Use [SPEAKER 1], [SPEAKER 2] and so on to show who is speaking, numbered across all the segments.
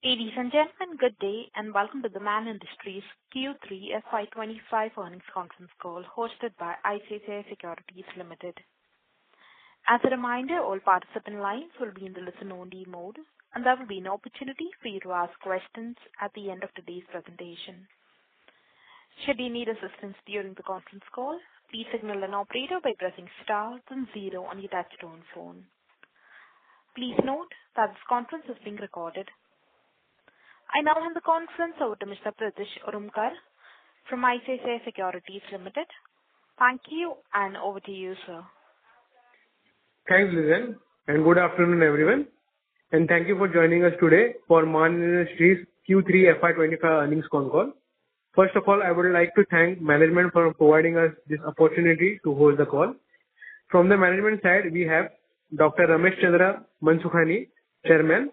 [SPEAKER 1] Ladies and gentlemen, good day, and welcome to the Man Industries Q3 FY25 earnings conference call hosted by ICICI Securities Limited. As a reminder, all participant lines will be in the listen-only mode, and there will be an opportunity for you to ask questions at the end of today's presentation. Should you need assistance during the conference call, please signal an operator by pressing star then 0 on your touchtone phone. Please note that this conference is being recorded. I now hand the conference over to Mr. Pratish Urumkar from ICICI Securities Limited. Thank you, and over to you, sir.
[SPEAKER 2] Thanks, Lizanne, and good afternoon, everyone. And thank you for joining us today for Man Industries Q3 FY25 earnings con call. First of all, I would like to thank management for providing us this opportunity to hold the call. From the management side, we have Dr. Ramesh Chandra Mansukhani, Chairman,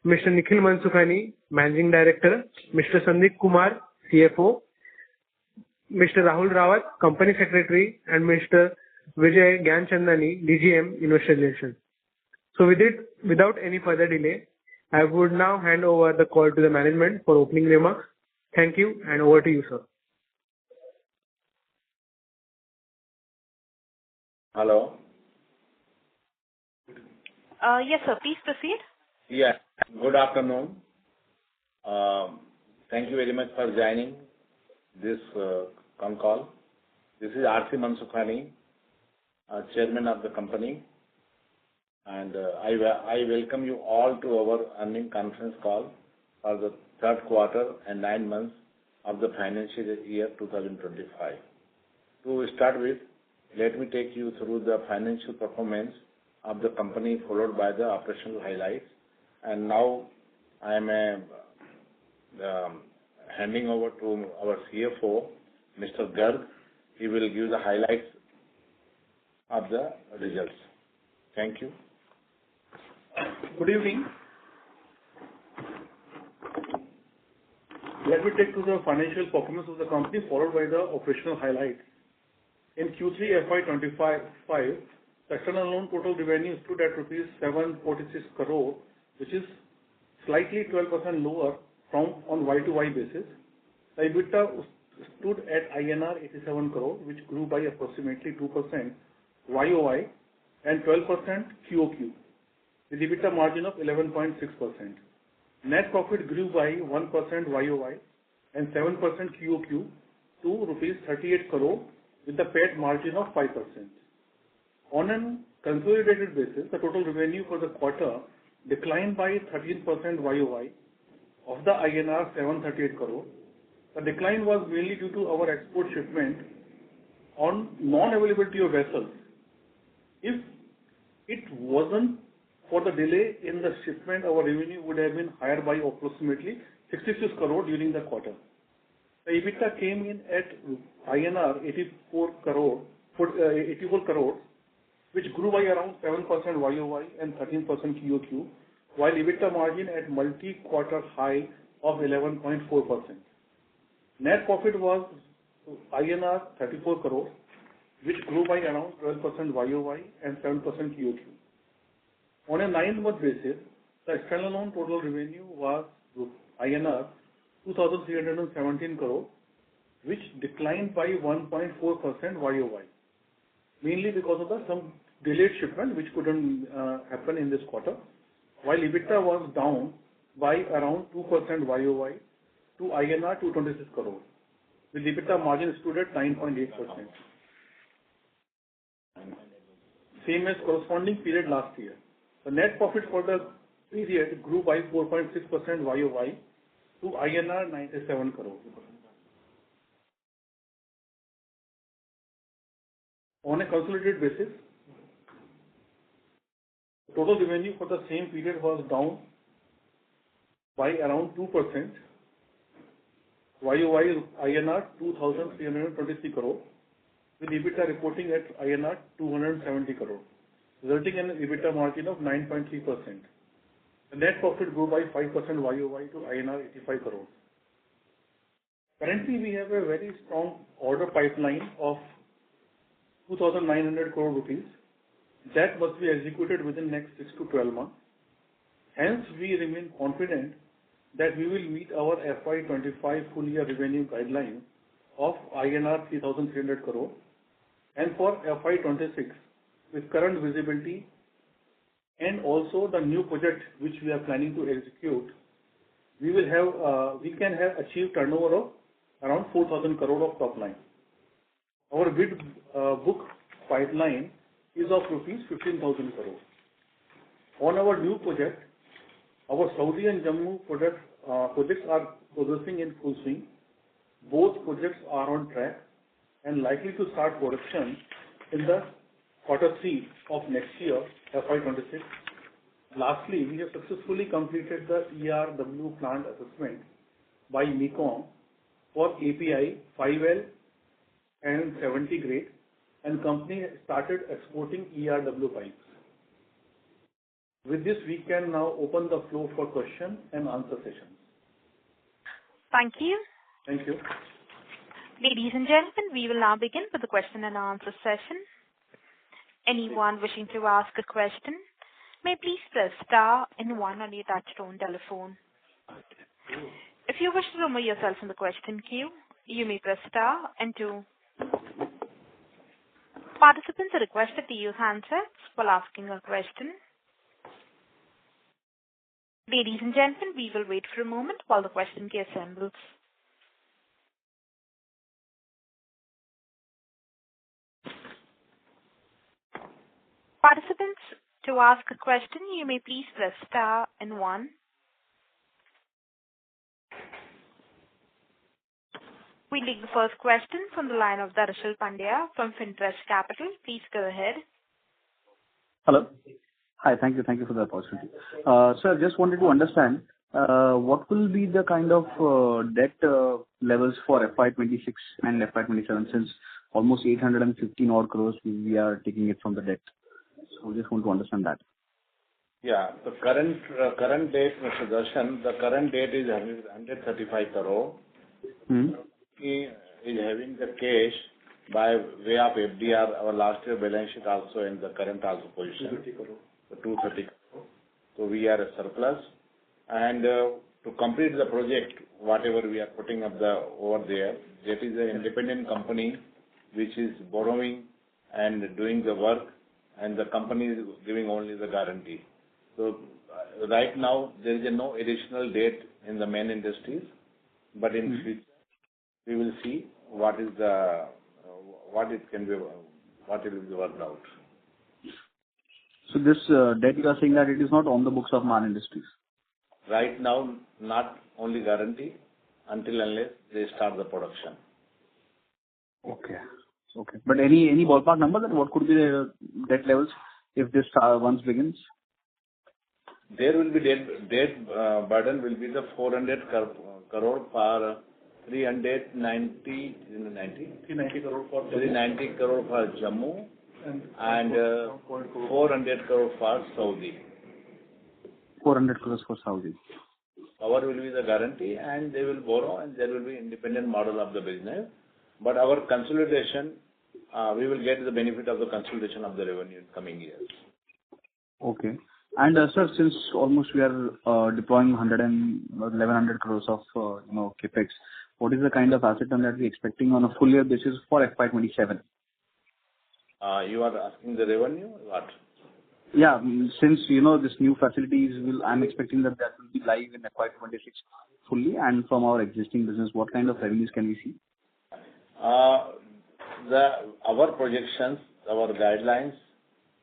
[SPEAKER 2] Mr. Nikhil Mansukhani, Managing Director, Mr. Sandeep Kumar, CFO, Mr. Rahul Rawat, Company Secretary, and Mr. Vijay Gyanchandani, DGM, Investor Relations. So without any further delay, I would now hand over the call to the management for opening remarks. Thank you, and over to you, sir.
[SPEAKER 3] Hello.
[SPEAKER 1] Yes, sir. Please proceed.
[SPEAKER 3] Yeah. Good afternoon. Thank you very much for joining this con call. This is R.C. Mansukhani, Chairman of the company, and I welcome you all to our earnings conference call for the third quarter and 9 months of the financial year 2025. To start with, let me take you through the financial performance of the company, followed by the operational highlights. And now I am handing over to our CFO, Mr. Garg. He will give the highlights of the results. Thank you.
[SPEAKER 4] Good evening. Let me take to the financial performance of the company, followed by the operational highlights. In Q3 FY25, the external loan total revenue stood at rupees 746 crore, which is slightly 12% lower from on Y-to-Y basis. The EBITDA stood at INR 87 crore, which grew by approximately 2% YOY and 12% QOQ, with EBITDA margin of 11.6%. Net profit grew by 1% YOY and 7% QOQ to rupees 38 crore, with the PAT margin of 5%. On a consolidated basis, the total revenue for the quarter declined by 13% YOY of the INR 738 crore. The decline was mainly due to our export shipment on non-availability of vessels. If it wasn't for the delay in the shipment, our revenue would have been higher by approximately 66 crore during the quarter. The EBITDA came in at INR 84 crore, which grew by around 7% YOY and 13% QOQ, while EBITDA margin at multi-quarter high of 11.4%. Net profit was INR 34 crore, which grew by around 12% YOY and 7% QOQ. On a 9-month basis, the external loan total revenue was INR 2,317 crore, which declined by 1.4% YOY, mainly because of some delayed shipment which couldn't happen in this quarter, while EBITDA was down by around 2% YOY to INR 226 crore, with EBITDA margin stood at 9.8%. Same as corresponding period last year. The net profit for the period grew by 4.6% YOY to INR 97 crore. On a consolidated basis, total revenue for the same period was down by around 2%. YOY INR 2,323 crore, with EBITDA reporting at INR 270 crore, resulting in an EBITDA margin of 9.3%. The net profit grew by 5% YOY to INR 85 crore. Currently, we have a very strong order pipeline of 2,900 crore rupees that must be executed within next 6 to 12 months. Hence, we remain confident that we will meet our FY 25 full year revenue guideline of INR 3,300 crore. And for FY 26, with current visibility and also the new project which we are planning to execute, we can have achieved turnover of around 4,000 crore of top line. Our bid book pipeline is of rupees 15,000 crore. On our new project, our Saudi and Jammu projects are progressing in full swing. Both projects are on track and likely to start production in the Q3 of next year, FY 26. Lastly, we have successfully completed the ERW plant assessment by MECOM for API 5L and 70 grade, and company started exporting ERW pipes. With this, we can now open the floor for question and answer sessions.
[SPEAKER 1] Thank you.
[SPEAKER 4] Thank you.
[SPEAKER 1] Ladies and gentlemen, we will now begin with the question and answer session. Anyone wishing to ask a question may please press star and one on your touchtone telephone. If you wish to remove yourself from the question queue, you may press star and two. Participants are requested to use handsets while asking a question. Ladies and gentlemen, we will wait for a moment while the question queue assembles. Participants, to ask a question, you may please press star and one. We take the first question from the line of Darshil Pandya from Finterest Capital. Please go ahead.
[SPEAKER 5] Hello. Hi, thank you for the opportunity. Sir, just wanted to understand what will be the kind of debt levels for FY26 and FY27, since almost 815 odd crores we are taking it from the debt. So just want to understand that.
[SPEAKER 3] Yeah. The current date, Mr. Darshan, the current date is 135 crore. He is having the cash by way of FDR, our last year balance sheet also in the current also position. 230 crore. 230 crore. So we are a surplus. And to complete the project, whatever we are putting up over there, that is an independent company which is borrowing and doing the work, and the company is giving only the guarantee. So right now there is no additional debt in the main industries, but in future we will see what it will be worked out.
[SPEAKER 5] So this debt you are saying that it is not on the books of Man Industries?
[SPEAKER 3] Right now, not only guarantee until unless they start the production.
[SPEAKER 5] Okay. But any ballpark number that what could be the debt levels if this once begins?
[SPEAKER 3] There will be debt burden will be the 400 crore for 390 crore for 390 crore for Jammu and 400 crore for Saudi.
[SPEAKER 5] 400 crores for Saudi.
[SPEAKER 3] Our will be the guarantee, and they will borrow, and there will be independent model of the business. But our consolidation, we will get the benefit of the consolidation of the revenue in coming years.
[SPEAKER 5] Okay. And sir, since almost we are deploying 1,100 crores of capex, what is the kind of asset turn that we are expecting on a full year basis for FY27?
[SPEAKER 3] You are asking the revenue? What?
[SPEAKER 5] Yeah, since this new facilities I'm expecting that will be live in FY26 fully, and from our existing business, what kind of revenues can we see?
[SPEAKER 3] Our projections, our guidelines,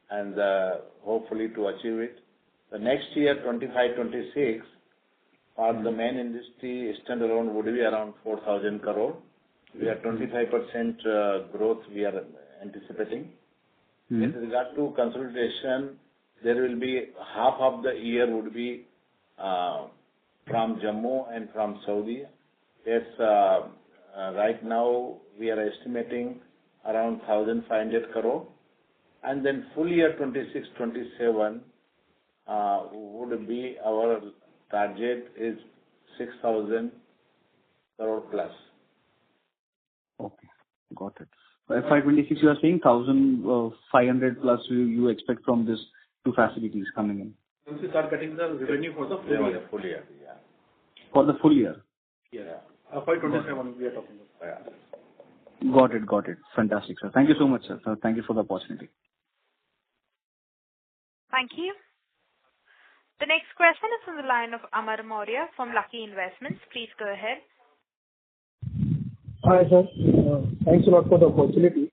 [SPEAKER 3] and hopefully to achieve it. The next year, 25-26, for the main industry standalone would be around 4,000 crore. We are 25% growth we are anticipating. With regard to consolidation, there will be half of the year would be from Jammu and from Saudi. Yes, right now we are estimating around 1,500 crore, and then full year 26-27 would be our target is 6,000 crore plus.
[SPEAKER 5] Okay, got it. FY26 you are saying 1,500 plus you expect from this two facilities coming in.
[SPEAKER 4] Once we start getting the revenue for the full year.
[SPEAKER 3] Full year, yeah.
[SPEAKER 5] For the full year?
[SPEAKER 4] Yeah. FY 27 we are talking about.
[SPEAKER 3] Yeah.
[SPEAKER 5] Got it. Fantastic, sir. Thank you so much, sir. Thank you for the opportunity.
[SPEAKER 1] Thank you. The next question is from the line of Amar Maurya from Lucky Investments. Please go ahead.
[SPEAKER 2] Hi, sir. Thanks a lot for the opportunity.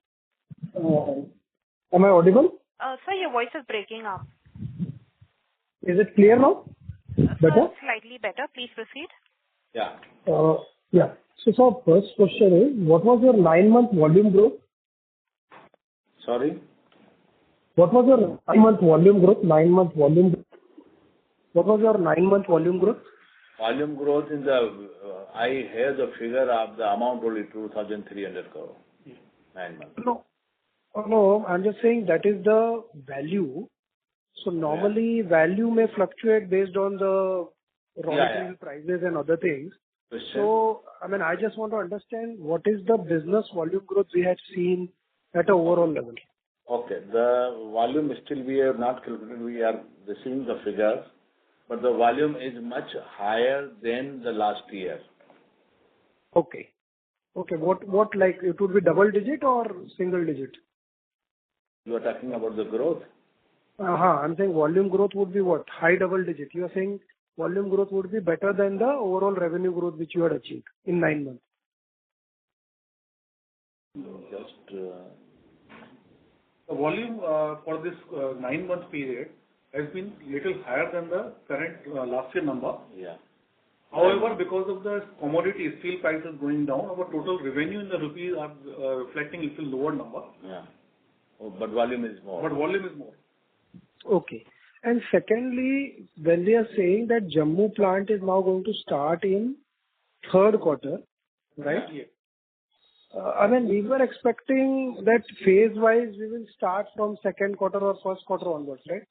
[SPEAKER 2] Am I audible?
[SPEAKER 1] Sir, your voice is breaking up.
[SPEAKER 2] Is it clear now? Better?
[SPEAKER 1] Sir, slightly better. Please proceed.
[SPEAKER 3] Yeah.
[SPEAKER 2] Yeah. So, sir, first question is, what was your 9-month volume growth?
[SPEAKER 3] Sorry?
[SPEAKER 2] What was your 9-month volume growth? 9-month volume growth. What was your 9-month volume growth?
[SPEAKER 3] Volume growth in the, I have the figure of the amount only 2,300 crore. 9 months.
[SPEAKER 2] No, I'm just saying that is the value. So normally value may fluctuate based on the raw material prices and other things.
[SPEAKER 3] Question.
[SPEAKER 2] So, I mean, I just want to understand what is the business volume growth we had seen at an overall level.
[SPEAKER 3] Okay. The volume still we have not calculated. We are receiving the figures, but the volume is much higher than the last year.
[SPEAKER 2] Okay. What like it would be double digit or single digit?
[SPEAKER 3] You are talking about the growth?
[SPEAKER 2] I'm saying volume growth would be what? High double digit. You are saying volume growth would be better than the overall revenue growth which you had achieved in 9 months.
[SPEAKER 4] The volume for this 9-month period has been little higher than the current last year number.
[SPEAKER 3] Yeah.
[SPEAKER 4] However, because of the commodity steel prices going down, our total revenue in the rupees are reflecting little lower number.
[SPEAKER 3] Yeah. But volume is more.
[SPEAKER 2] Okay. And secondly, when we are saying that Jammu plant is now going to start in 3rd quarter, right?
[SPEAKER 4] Yeah.
[SPEAKER 2] I mean, we were expecting that phase-wise we will start from 2nd quarter or 1st quarter onwards, right?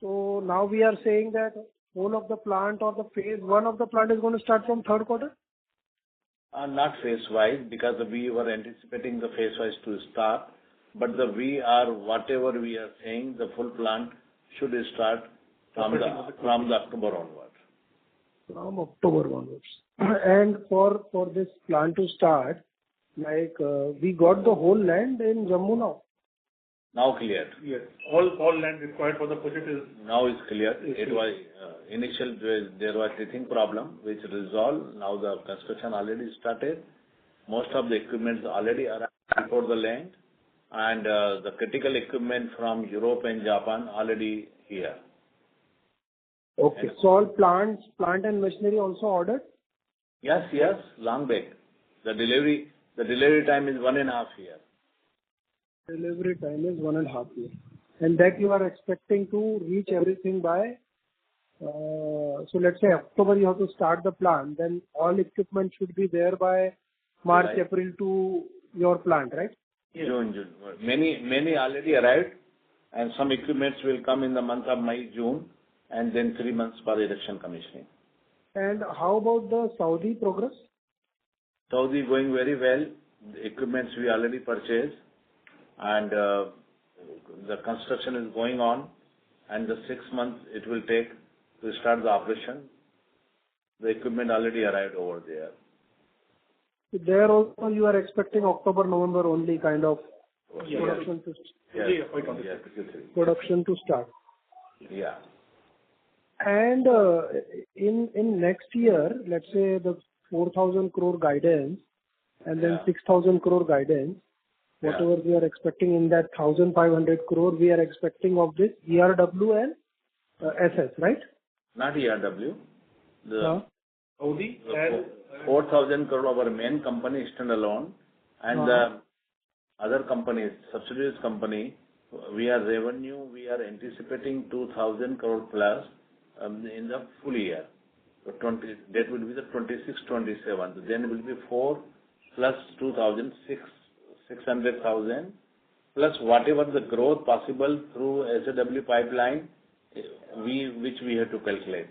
[SPEAKER 2] So now we are saying that whole of the plant or the phase 1 of the plant is going to start from 3rd quarter?
[SPEAKER 3] Not phase-wise, because we were anticipating the phase-wise to start. But whatever we are saying, the full plant should start from the October onwards.
[SPEAKER 2] From October onwards. And for this plant to start, like we got the whole land in Jammu now.
[SPEAKER 3] Now clear.
[SPEAKER 4] Yes. All land required for the project is
[SPEAKER 3] now is clear. It was initial there was teething problem which resolved. Now the construction already started. Most of the equipment already arrived before the land, and the critical equipment from Europe and Japan already here.
[SPEAKER 2] Okay. And so all plant and machinery also ordered?
[SPEAKER 3] Yes, long back. The delivery time is 1.5 years.
[SPEAKER 2] Delivery time is 1.5 years. And that you are expecting to reach everything by, so let's say October you have to start the plant, then all equipment should be there by March, right. April to your plant, right?
[SPEAKER 3] Yes. June. Many already arrived, and some equipments will come in the month of May, June, and then 3 months for erection commissioning.
[SPEAKER 2] And how about the Saudi progress?
[SPEAKER 3] Saudi going very well. The equipments we already purchased, and the construction is going on, and the 6 months it will take to start the operation. The equipment already arrived over there.
[SPEAKER 2] There also you are expecting October, November only kind of production to production to start.
[SPEAKER 3] Yeah.
[SPEAKER 2] And in next year, let's say the 4,000 crore guidance and then 6,000 crore guidance, whatever we are expecting in that 1,500 crore, we are expecting of this ERW and SS, right?
[SPEAKER 3] Not ERW.
[SPEAKER 4] Saudi
[SPEAKER 3] 4,000 crore our main company standalone, and the other companies, subsidiaries company, we are anticipating 2,000 crore plus in the full year. That will be the 26-27. Then it will be 4 plus 2,000, 600,000 plus whatever the growth possible through SAW pipeline, which we have to calculate.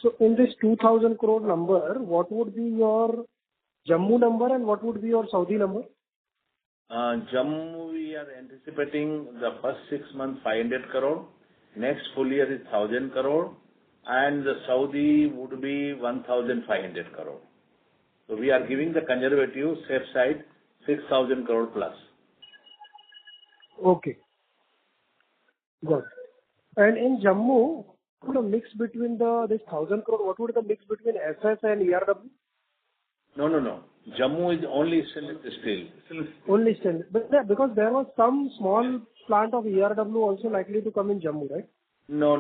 [SPEAKER 2] So in this 2,000 crore number, what would be your Jammu number and what would be your Saudi number?
[SPEAKER 3] Jammu, we are anticipating the first 6 months 500 crore. Next full year is 1,000 crore. and the Saudi would be 1,500 crore. So we are giving the conservative safe side 6,000 crore plus.
[SPEAKER 2] Okay. Got it. And in Jammu, what would the mix between this 1,000 crore, what would the mix between SS and ERW?
[SPEAKER 3] No. Jammu is only stainless steel.
[SPEAKER 2] Only stainless. But yeah, because there was some small plant of ERW also likely to come in Jammu, right?
[SPEAKER 3] No.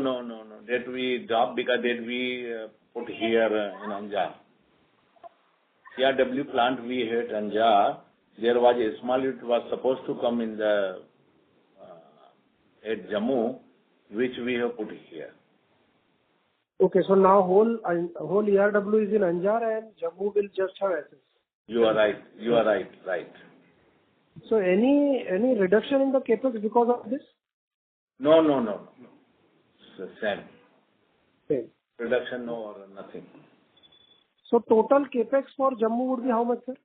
[SPEAKER 3] That we dropped because that we put here in Anjar. ERW plant we had Anjar. There was a small, it was supposed to come in the at Jammu, which we have put here.
[SPEAKER 2] Okay, so now whole ERW is in Anjar and Jammu will just have SS.
[SPEAKER 3] You are right.
[SPEAKER 2] So any reduction in the capex because of this?
[SPEAKER 3] No. It's the same.
[SPEAKER 2] Same.
[SPEAKER 3] Reduction, no or nothing.
[SPEAKER 2] So total capex for Jammu would be how much, sir?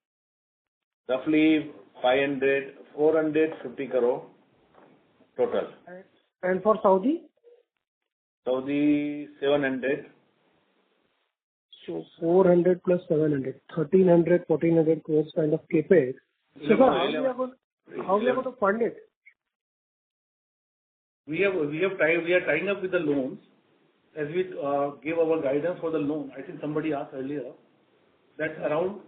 [SPEAKER 3] Roughly 450 crore total.
[SPEAKER 2] And for Saudi?
[SPEAKER 3] Saudi 700.
[SPEAKER 2] So 400 plus 700, 1,300, 1,400 crores kind of capex. So sir, how we are going to fund it?
[SPEAKER 4] We are tying up with the loans. As we gave our guidance for the loan, I think somebody asked earlier, that around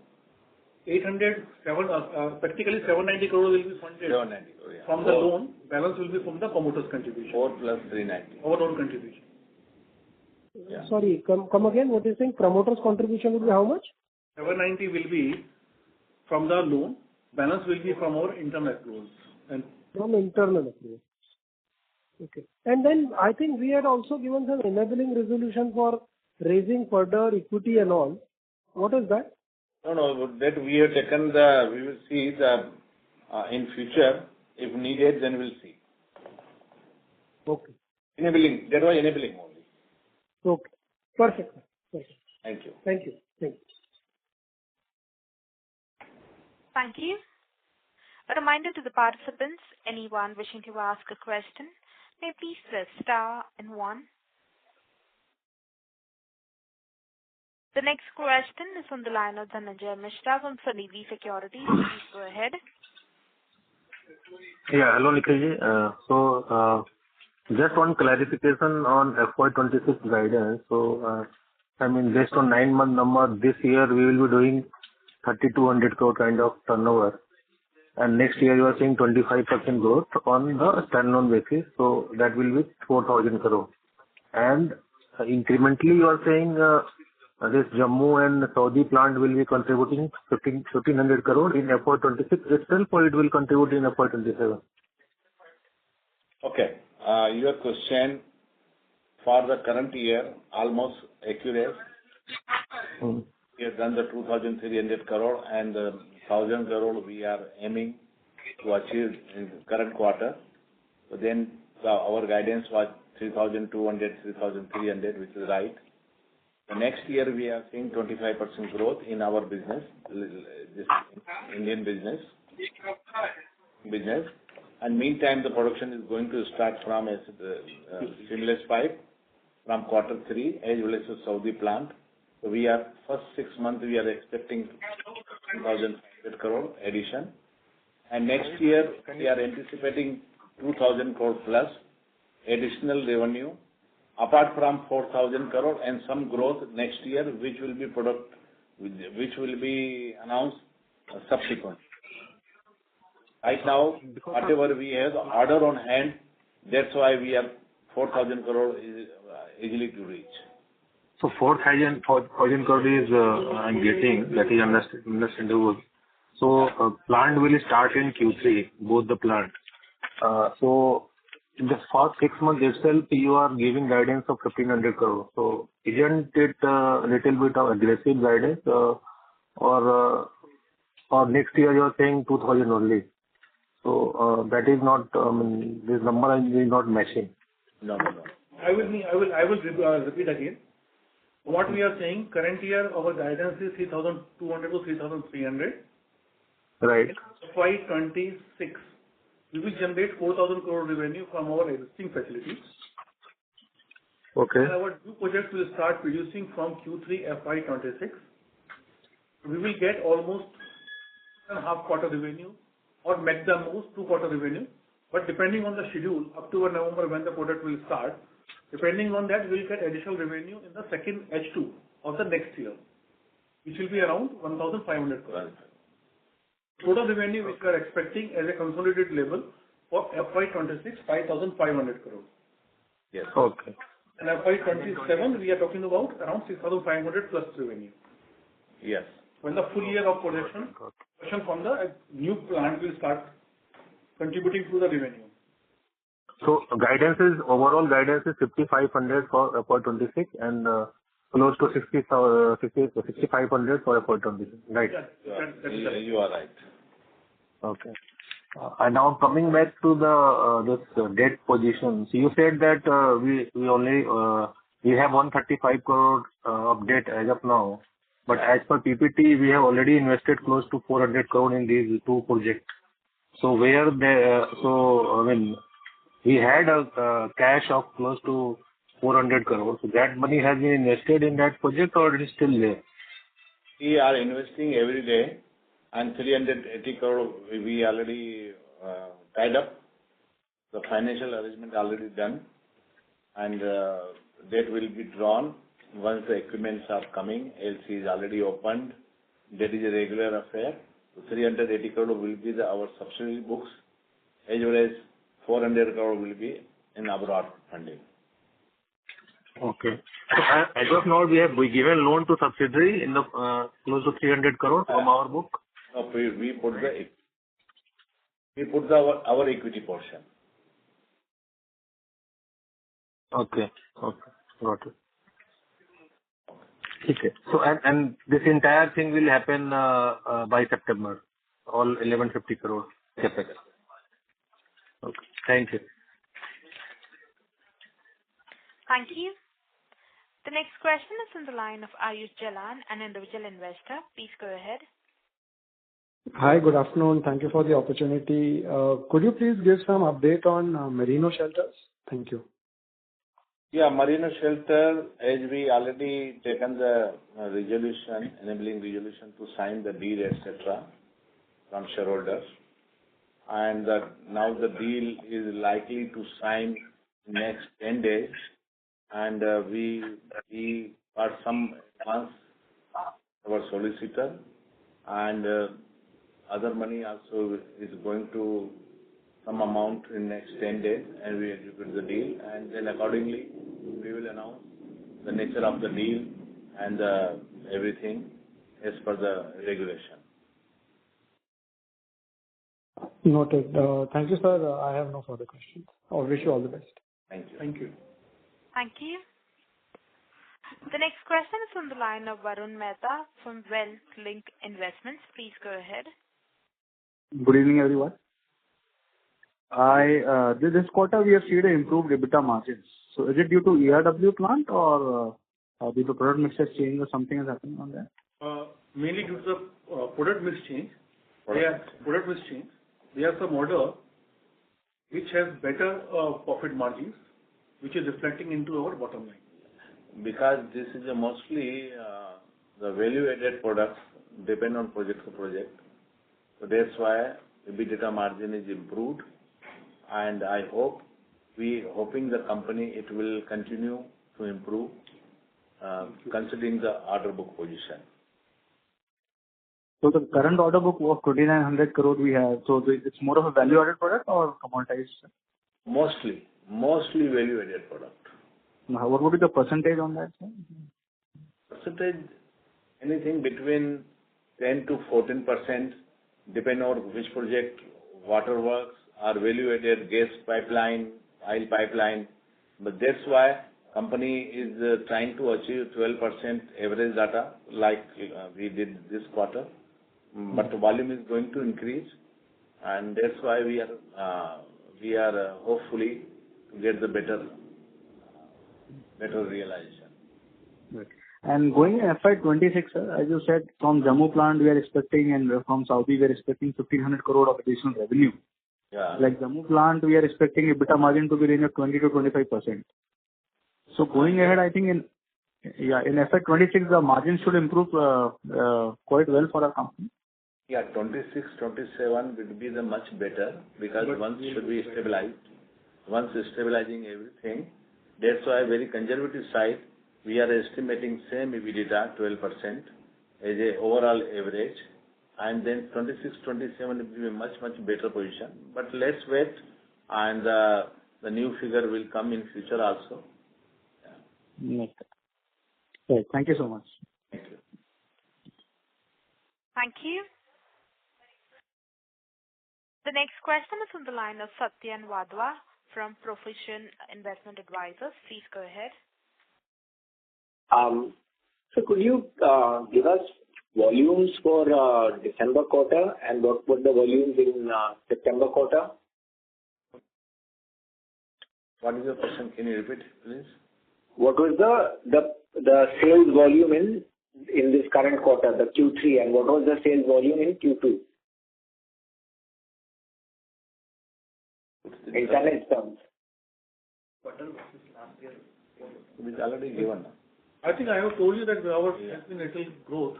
[SPEAKER 4] practically 790 crore will be funded
[SPEAKER 3] 790 crore, yeah.
[SPEAKER 4] from the loan. Balance will be from the promoters' contribution.
[SPEAKER 3] 4 plus 390.
[SPEAKER 4] Our own contribution.
[SPEAKER 3] Yeah.
[SPEAKER 2] Sorry, come again. What are you saying? Promoters' contribution will be how much?
[SPEAKER 4] 790 will be from the loan. Balance will be from our internal accruals. And
[SPEAKER 2] from internal accrual. Okay. And then I think we had also given some enabling resolution for raising further equity and all. What is that?
[SPEAKER 3] No, that we have taken we will see in future, if needed, then we'll see.
[SPEAKER 2] Okay.
[SPEAKER 3] Enabling, that was enabling only.
[SPEAKER 2] Okay. Perfect.
[SPEAKER 3] Thank you.
[SPEAKER 2] Thank you.
[SPEAKER 1] Thank you. A reminder to the participants, anyone wishing to ask a question, may please press star and 1. The next question is on the line of Dhananjay Mishra from Sunidhi Securities. Please go ahead.
[SPEAKER 6] Yeah, hello Nikhil. Just one clarification on FY26 guidance. Based on 9-month number, this year we will be doing 3,200 crore kind of turnover. And next year you are saying 25% growth on the standalone basis. So that will be 4,000 crore. And incrementally you are saying this Jammu and Saudi plant will be contributing 1,500 crore in FY26 itself, or it will contribute in FY27?
[SPEAKER 3] Okay. Your question for the current year, almost accurate. We have done the 2,300 crore and 1,000 crore we are aiming to achieve in the current quarter. So then our guidance was 3,200, 3,300, which is right. The next year we are seeing 25% growth in our business, this Indian business. And meantime, the production is going to start from seamless pipe from quarter 3 as well as the Saudi plant. So we are first 6 months we are expecting 2,500 crore addition, and next year we are anticipating 2,000 crore plus additional revenue apart from 4,000 crore and some growth next year, which will be announced subsequent. Right now, whatever we have order on hand, that's why we have 4,000 crore is easily to reach.
[SPEAKER 6] So 4,000 crore is I'm getting, that is understandable. So plant will start in Q3, both the plant. So in the first 6 months itself, you are giving guidance of 1,500 crore. So isn't it a little bit of aggressive guidance, or next year you are saying 2,000 only? So that is not, this number is not matching.
[SPEAKER 3] No.
[SPEAKER 4] I will repeat again. What we are saying, current year our guidance is 3,200 to 3,300.
[SPEAKER 6] Right.
[SPEAKER 4] FY26, we will generate 4,000 crore revenue from our existing facilities.
[SPEAKER 6] Okay.
[SPEAKER 4] And our new project will start producing from Q3 FY26. We will get almost 1.5 quarter revenue or max the most 2 quarter revenue. But depending on the schedule, October, November, when the project will start, depending on that, we'll get additional revenue in the second H2 of the next year, which will be around 1,500 crores. Total revenue which we are expecting as a consolidated level for FY26, 5,500 crores.
[SPEAKER 3] Yes.
[SPEAKER 6] Okay.
[SPEAKER 4] And FY27, we are talking about around 6,500 plus revenue.
[SPEAKER 3] Yes.
[SPEAKER 4] When the full year of production from the new plant will start contributing to the revenue.
[SPEAKER 6] So overall guidance is 5,500 for FY26 and close to 6,500 for FY26, right?
[SPEAKER 4] Yeah,
[SPEAKER 3] You are right.
[SPEAKER 6] Okay. And now coming back to the this debt position. So you said that we only we have 135 crore of debt as of now, but as per PPT we have already invested close to 400 crore in these two projects. So I mean, we had a cash of close to 400 crore. So that money has been invested in that project or it is still there?
[SPEAKER 3] We are investing every day, and 380 crore we already tied up. The financial arrangement already done, and debt will be drawn once the equipments are coming. LC is already opened. That is a regular affair. So 380 crore will be our subsidiary books, as well as 400 crore will be in abroad funding.
[SPEAKER 6] Okay. So as of now, we given loan to subsidiary in the close to 300 crore from our book.
[SPEAKER 3] We put our equity portion.
[SPEAKER 6] Okay. Got it. Okay. So and this entire thing will happen by September, all 1150 crore capex. Okay. Thank you.
[SPEAKER 1] Thank you. The next question is on the line of Ayush Jalan, an individual investor. Please go ahead.
[SPEAKER 7] Hi, good afternoon. Thank you for the opportunity. Could you please give some update on Merino shelters? Thank you.
[SPEAKER 3] Yeah, Merino shelter, as we already taken the enabling resolution to sign the deal, etc., from shareholders, and now the deal is likely to sign next 10 days, and we got some advance our solicitor, and other money also is going to some amount in next 10 days, and we execute the deal, and then accordingly we will announce the nature of the deal and everything as per the regulation.
[SPEAKER 7] Noted. Thank you, sir. I have no further questions. I wish you all the best.
[SPEAKER 3] Thank you.
[SPEAKER 4] Thank you.
[SPEAKER 1] Thank you. The next question is on the line of Varun Mehta from Wealth Link Investments. Please go ahead.
[SPEAKER 5] Good evening, everyone. This quarter we have seen improved EBITDA margins. So is it due to ERW plant or due to product mix has changed or something has happened on that?
[SPEAKER 4] Mainly due to the product mix change. Product mix change. We have some order which has better profit margins, which is reflecting into our bottom line.
[SPEAKER 3] Because this is mostly the value-added products depend on project to project. So that's why EBITDA margin is improved, and hoping the company it will continue to improve considering the order book position.
[SPEAKER 5] So the current order book of 2,900 crore we have, so it's more of a value-added product or commoditized?
[SPEAKER 3] Mostly value-added product.
[SPEAKER 5] Now, what would be the percentage on that, sir?
[SPEAKER 3] Percentage, anything between 10 to 14%, depending on which project, waterworks or value-added gas pipeline, oil pipeline. But that's why company is trying to achieve 12% average data like we did this quarter. But the volume is going to increase, and that's why we are hopefully to get the better realization.
[SPEAKER 5] Right. And going in FY26, sir, as you said, from Jammu plant we are expecting, and from Saudi we are expecting 1,500 crore of additional revenue.
[SPEAKER 3] Yeah.
[SPEAKER 5] Like Jammu plant, we are expecting EBITDA margin to be in range of 20 to 25%. So going ahead, I think in FY26, the margin should improve quite well for our company.
[SPEAKER 3] Yeah, 26, 27 will be the much better because once should be stabilized. Once stabilizing everything, that's why very conservative side, we are estimating same EBITDA 12% as a overall average, and then 26, 27 will be a much better position. But let's wait, and the new figure will come in future also.
[SPEAKER 5] Yeah. Okay. Thank you so much.
[SPEAKER 3] Thank you.
[SPEAKER 1] Thank you. The next question is on the line of Satyan Wadhwa from Profession Investment Advisors. Please go ahead.
[SPEAKER 8] So could you give us volumes for December quarter and what were the volumes in September quarter?
[SPEAKER 3] What is your question? Can you repeat, please?
[SPEAKER 8] What was the sales volume in this current quarter, the Q3, and what was the sales volume in Q2? In tonnage terms.
[SPEAKER 4] Quarter versus last year.
[SPEAKER 3] It's already given.
[SPEAKER 4] I think I have told you that our has been little growth.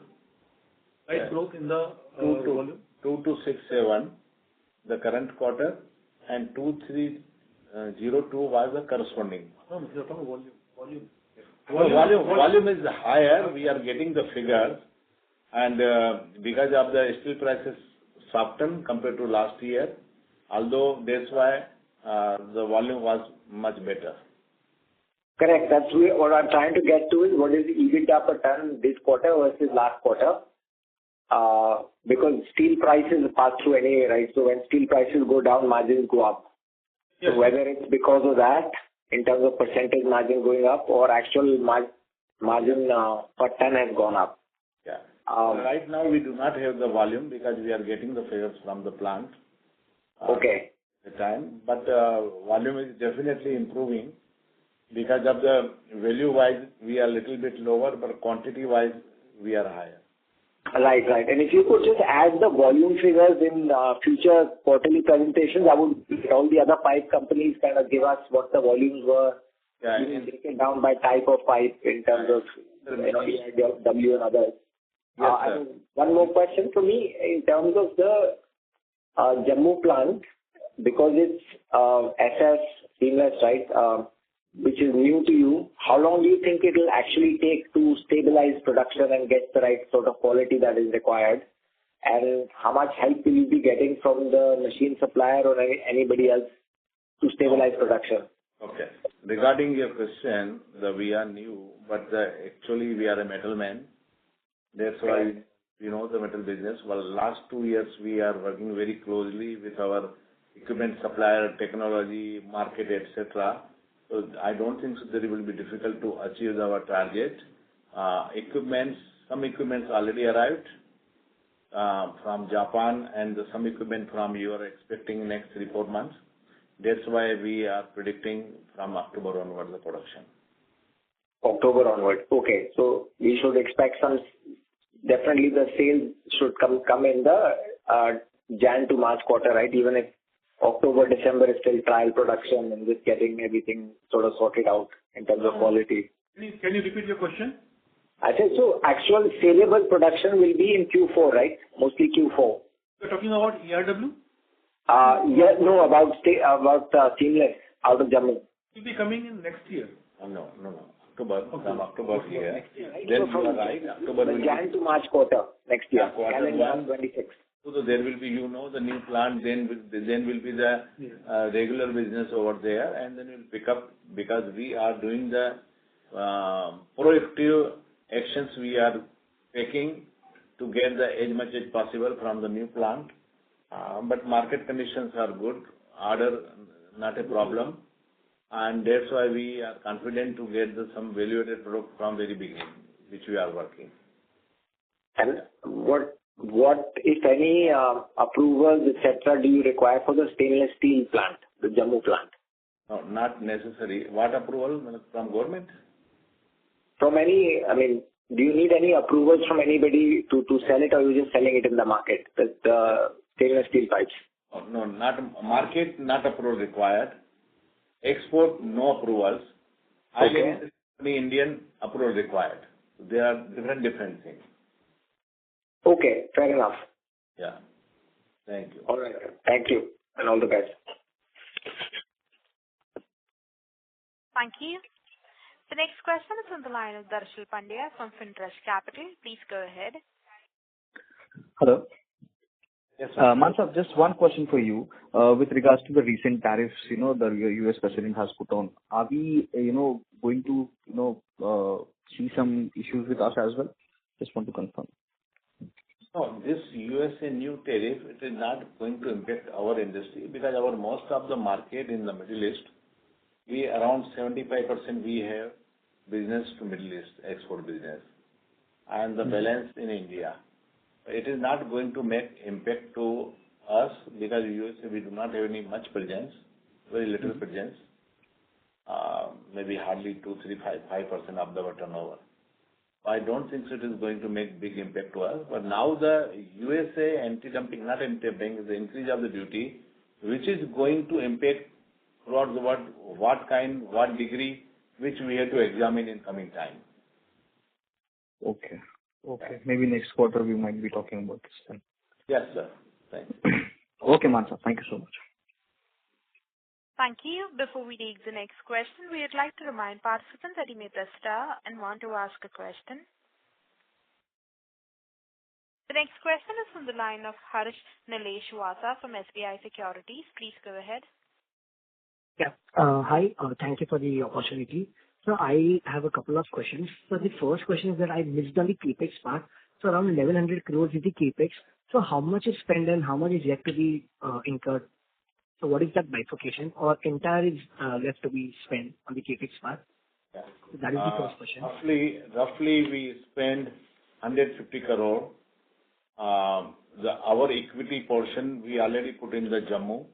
[SPEAKER 4] Slight growth in the volume.
[SPEAKER 3] 2267, the current quarter, and 2302 was the corresponding.
[SPEAKER 4] No, you're talking volume.
[SPEAKER 3] Volume is higher. We are getting the figures, and because of the steel prices softened compared to last year, although that's why the volume was much better.
[SPEAKER 8] Correct. That's what I'm trying to get to is what is the EBITDA per ton this quarter versus last quarter? Because steel prices pass through anyway, right? So when steel prices go down, margins go up.
[SPEAKER 4] Yes.
[SPEAKER 8] So whether it's because of that, in terms of percentage margin going up or actual margin per ton has gone up.
[SPEAKER 3] Yeah. Right now we do not have the volume because we are getting the figures from the plant.
[SPEAKER 8] Okay.
[SPEAKER 3] The time, but volume is definitely improving because of the value-wise we are a little bit lower, but quantity-wise we are higher.
[SPEAKER 8] Right. And if you could just add the volume figures in future quarterly presentations, I would all the other pipe companies kind of give us what the volumes were.
[SPEAKER 3] Yeah.
[SPEAKER 8] Even break it down by type of pipe in terms of W and others.
[SPEAKER 3] Yes, sir.
[SPEAKER 8] One more question for me in terms of the Jammu plant, because it's SS seamless, right? Which is new to you. How long do you think it will actually take to stabilize production and get the right sort of quality that is required? And how much help will you be getting from the machine supplier or anybody else to stabilize production?
[SPEAKER 3] Okay. Regarding your question, we are new, but actually we are a metal man. That's why we know the metal business. Well, last 2 years we are working very closely with our equipment supplier, technology, market, etc. So I don't think so that it will be difficult to achieve our target. Some equipments already arrived from Japan, and some equipment from you are expecting next 3-4 months. That's why we are predicting from October onward the production.
[SPEAKER 8] October onward. Okay. So we should expect definitely the sales should come in the Jan to March quarter, right? Even if October, December is still trial production and just getting everything sort of sorted out in terms of quality.
[SPEAKER 4] Can you repeat your question?
[SPEAKER 8] I said, so actual saleable production will be in Q4, right? Mostly Q4.
[SPEAKER 4] You're talking about ERW?
[SPEAKER 8] About seamless out of Jammu.
[SPEAKER 4] It will be coming in next year.
[SPEAKER 3] No. October. Okay. From October here.
[SPEAKER 8] Next year, right?
[SPEAKER 3] Then
[SPEAKER 8] so
[SPEAKER 3] you are right. October will
[SPEAKER 8] Jan to March quarter next year.
[SPEAKER 3] Quarter
[SPEAKER 8] 126.
[SPEAKER 3] So there will be, the new plant, then will be the regular business over there, and then we'll pick up because we are doing the proactive actions we are taking to get as much as possible from the new plant. But market conditions are good, order not a problem, and that's why we are confident to get some value-added product from very beginning, which we are working.
[SPEAKER 8] And what, if any, approvals, etc., do you require for the stainless steel plant, the Jammu plant?
[SPEAKER 3] No, not necessary. What approval from government?
[SPEAKER 8] From any, do you need any approvals from anybody to sell it, or are you just selling it in the market, the stainless steel pipes?
[SPEAKER 3] No, not market, not approval required. Export, no approvals. Ireland is company Indian approval required. They are different things.
[SPEAKER 8] Okay, fair enough.
[SPEAKER 3] Yeah. Thank you.
[SPEAKER 8] All right. Thank you, and all the best.
[SPEAKER 1] Thank you. The next question is on the line of Darshil Pandya from Fintrust Capital. Please go ahead.
[SPEAKER 5] Hello.
[SPEAKER 3] Yes, sir.
[SPEAKER 5] Mansab, just one question for you. With regards to the recent tariffs, the US President has put on, are we, going to, see some issues with us as well? Just want to confirm.
[SPEAKER 3] No, this USA new tariff, it is not going to impact our industry because our most of the market in the Middle East, around 75% we have business to Middle East, export business, and the balance in India. It is not going to make impact to us because USA we do not have any much presence, very little presence, maybe hardly 5% of the turnover. I don't think so it is going to make big impact to us. But now the USA anti-dumping, not anti-dumping, the increase of the duty, which is going to impact throughout the world, what kind, what degree, which we have to examine in coming time.
[SPEAKER 5] Okay. Maybe next quarter we might be talking about this then.
[SPEAKER 3] Yes, sir. Thank you.
[SPEAKER 5] Okay, Mansab. Thank you so much.
[SPEAKER 1] Thank you. Before we take the next question, we would like to remind participants that you may press star and want to ask a question. The next question is from the line of Harsh Nilesh Wasa from SBI Securities. Please go ahead.
[SPEAKER 9] Yeah. Hi. Thank you for the opportunity. So I have a couple of questions. So the first question is that I missed on the capex part. So around 1,100 crores is the capex. So how much is spent and how much is yet to be incurred? So what is that bifurcation, or entire is left to be spent on the capex part?
[SPEAKER 3] Yeah.
[SPEAKER 9] So that is the first question.
[SPEAKER 3] Roughly we spend 150 crore. Our equity portion we already put in the Jammu,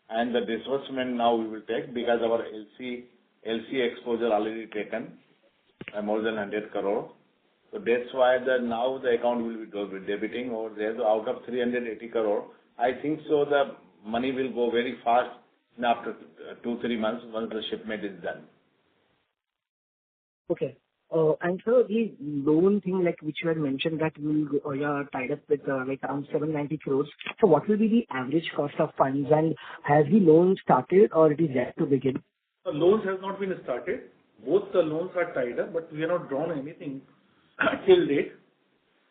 [SPEAKER 3] and the disbursement now we will take because our LC exposure already taken more than 100 crore. So that's why now the account will be debiting over there. So out of 380 crore, I think so the money will go very fast after 2-3 months once the shipment is done.
[SPEAKER 9] Okay. And so the loan thing, like which you had mentioned that you are tied up with like around 790 crores. So what will be the average cost of funds, and has the loan started or it is yet to begin?
[SPEAKER 4] The loans have not been started. Both the loans are tied up, but we have not drawn anything till date.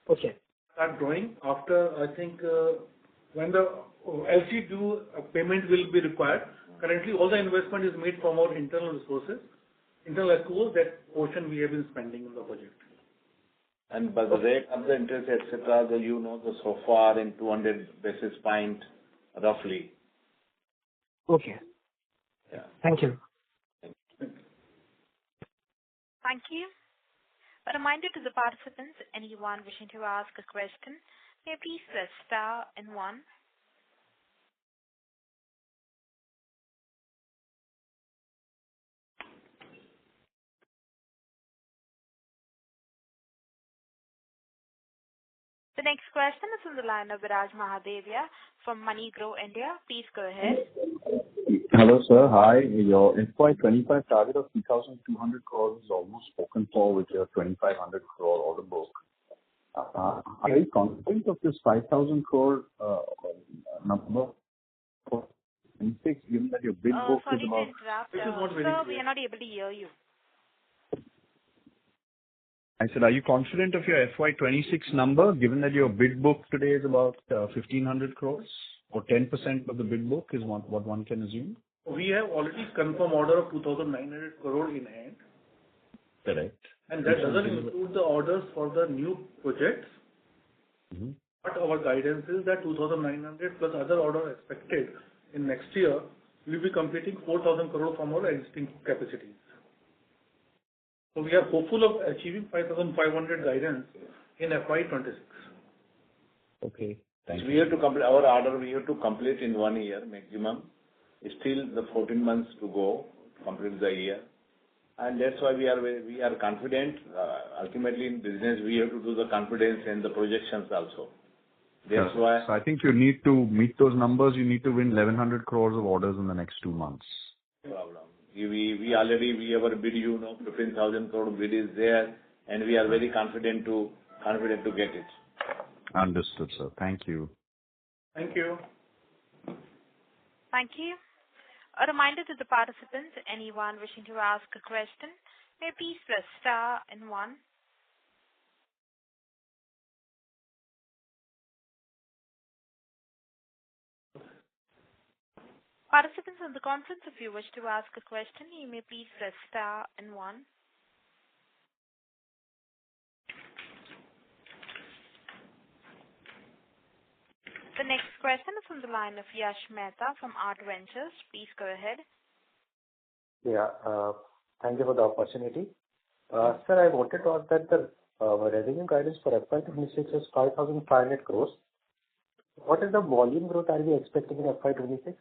[SPEAKER 9] Okay.
[SPEAKER 4] Start drawing after, I think, when the LC due payment will be required. Currently, all the investment is made from our internal resources. Internal accruals, that portion we have been spending in the project.
[SPEAKER 3] And by the rate of the interest, etc., so far in 200 basis point, roughly.
[SPEAKER 9] Okay.
[SPEAKER 3] Yeah.
[SPEAKER 9] Thank you.
[SPEAKER 1] Thank you. A reminder to the participants, anyone wishing to ask a question, may please press star and 1. The next question is on the line of Viraj Mahadevia from MoneyGrow India. Please go ahead.
[SPEAKER 10] Hello, sir. Hi. Your FY25 target of 3,200 crores is almost spoken for with your 2,500 crore order book. Are you confident of this 5,000 crore number for 26, given that your bid book is about...
[SPEAKER 1] Sorry to interrupt. Sir, we are not able to hear you.
[SPEAKER 10] I said, are you confident of your FY26 number, given that your bid book today is about 1,500 crores, or 10% of the bid book is what one can assume?
[SPEAKER 4] We have already confirmed order of 2,900 crore in hand.
[SPEAKER 10] Correct.
[SPEAKER 4] And that doesn't include the orders for the new projects.
[SPEAKER 10] Mm-hmm.
[SPEAKER 4] But our guidance is that 2,900 plus other orders expected in next year will be completing 4,000 crore from our existing capacities. So we are hopeful of achieving 5,500 guidance in FY26.
[SPEAKER 10] Okay. Thank you.
[SPEAKER 3] We have to complete our order. We have to complete in 1 year maximum. Still the 14 months to go to complete the year, and that's why we are confident. Ultimately, in business, we have to do the confidence and the projections also. That's why.
[SPEAKER 10] So I think you need to meet those numbers. You need to win 1,100 crores of orders in the next 2 months.
[SPEAKER 3] No problem. Our bid, 15,000 crore bid is there, and we are very confident to get it.
[SPEAKER 10] Understood, sir. Thank you.
[SPEAKER 4] Thank you.
[SPEAKER 1] Thank you. A reminder to the participants, anyone wishing to ask a question, may please press star and one. Participants on the conference, if you wish to ask a question, you may please press star and one. The next question is from the line of Yash Mehta from Art Ventures. Please go ahead.
[SPEAKER 11] Yeah. Thank you for the opportunity. Sir, I wanted to ask that the revenue guidance for FY26 is 5,500 crores. What is the volume growth are we expecting in FY26?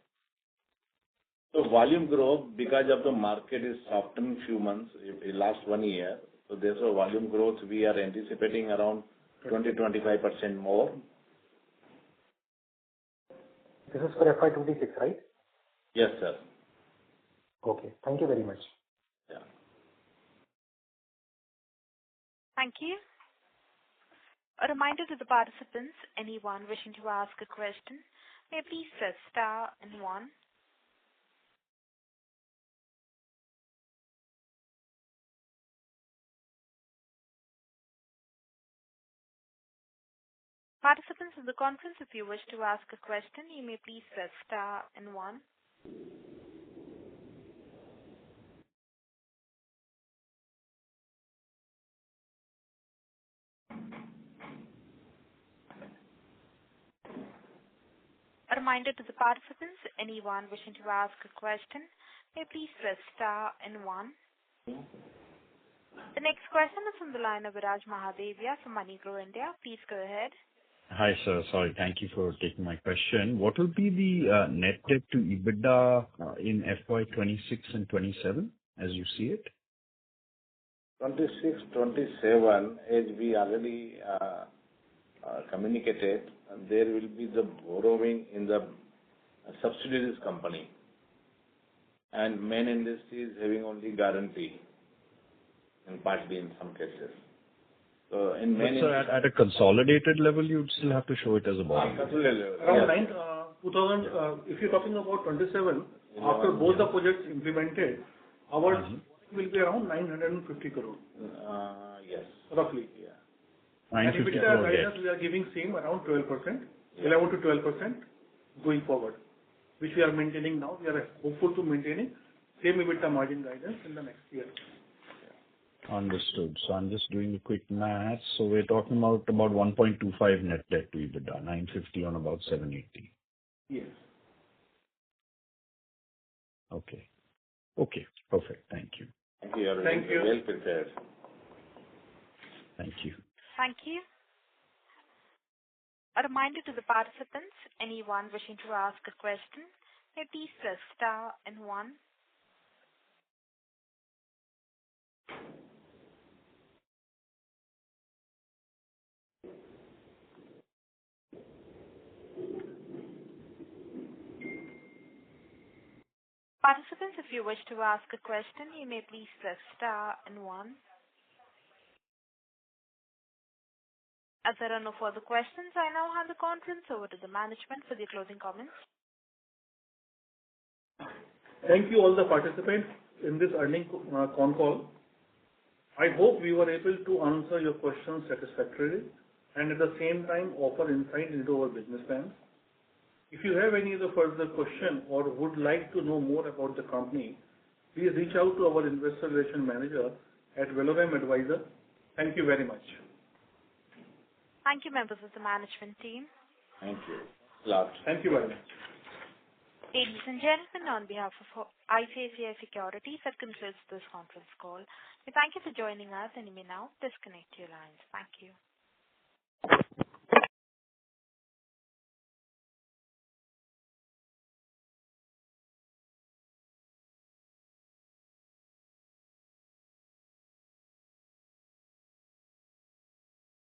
[SPEAKER 3] So volume growth, because of the market is softened few months, in last 1 year, so there's a volume growth we are anticipating around 20-25% more.
[SPEAKER 11] This is for FY26, right?
[SPEAKER 3] Yes, sir.
[SPEAKER 11] Okay. Thank you very much.
[SPEAKER 3] Yeah.
[SPEAKER 1] Thank you. A reminder to the participants, anyone wishing to ask a question, may please press star and one. Participants in the conference, if you wish to ask a question, you may please press star and one. A reminder to the participants, anyone wishing to ask a question, may please press star and one. The next question is from the line of Viraj Mahadevia from MoneyGrow India. Please go ahead.
[SPEAKER 12] Hi, sir. Sorry. Thank you for taking my question. What will be the net debt to EBITDA in FY26 and 27 as you see it?
[SPEAKER 3] 26, 27, as we already communicated, there will be the borrowing in the subsidiaries company, and main industry is having only guarantee, and partly in some cases. So in main
[SPEAKER 12] Sir, at a consolidated level, you'd still have to show it as a borrowing.
[SPEAKER 4] Around 2000, if you're talking about 27, after both the projects implemented, our will be around 950 crore.
[SPEAKER 3] Yes.
[SPEAKER 4] Roughly.
[SPEAKER 3] Yeah.
[SPEAKER 12] 950
[SPEAKER 4] crore
[SPEAKER 12] crore
[SPEAKER 4] guidance
[SPEAKER 12] debt.
[SPEAKER 4] we are giving same around 12%, 11 to 12% going forward, which we are maintaining now. We are hopeful to maintaining same EBITDA margin guidance in the next year.
[SPEAKER 12] Understood. So I'm just doing a quick math. So we're talking about 1.25 net debt to EBITDA, 950 on about 780.
[SPEAKER 4] Yes.
[SPEAKER 12] Okay. Okay. Perfect. Thank you.
[SPEAKER 3] Thank you.
[SPEAKER 4] Thank you.
[SPEAKER 3] Well prepared.
[SPEAKER 12] Thank you.
[SPEAKER 1] Thank you. A reminder to the participants, anyone wishing to ask a question, may please press star and one. Participants, if you wish to ask a question, you may please press star and one. As there are no further questions, I now hand the conference over to the management for the closing comments.
[SPEAKER 4] Thank you all the participants in this earnings con call. I hope we were able to answer your questions satisfactorily and at the same time offer insight into our business plans. If you have any other further question or would like to know more about the company, please reach out to our investor relations manager at Veloram Advisor. Thank you very much.
[SPEAKER 1] Thank you, members of the management team.
[SPEAKER 3] Thank you. Last.
[SPEAKER 4] Thank you very much.
[SPEAKER 1] Ladies and gentlemen, on behalf of ICICI Securities, that concludes this conference call. We thank you for joining us, and you may now disconnect your lines. Thank you.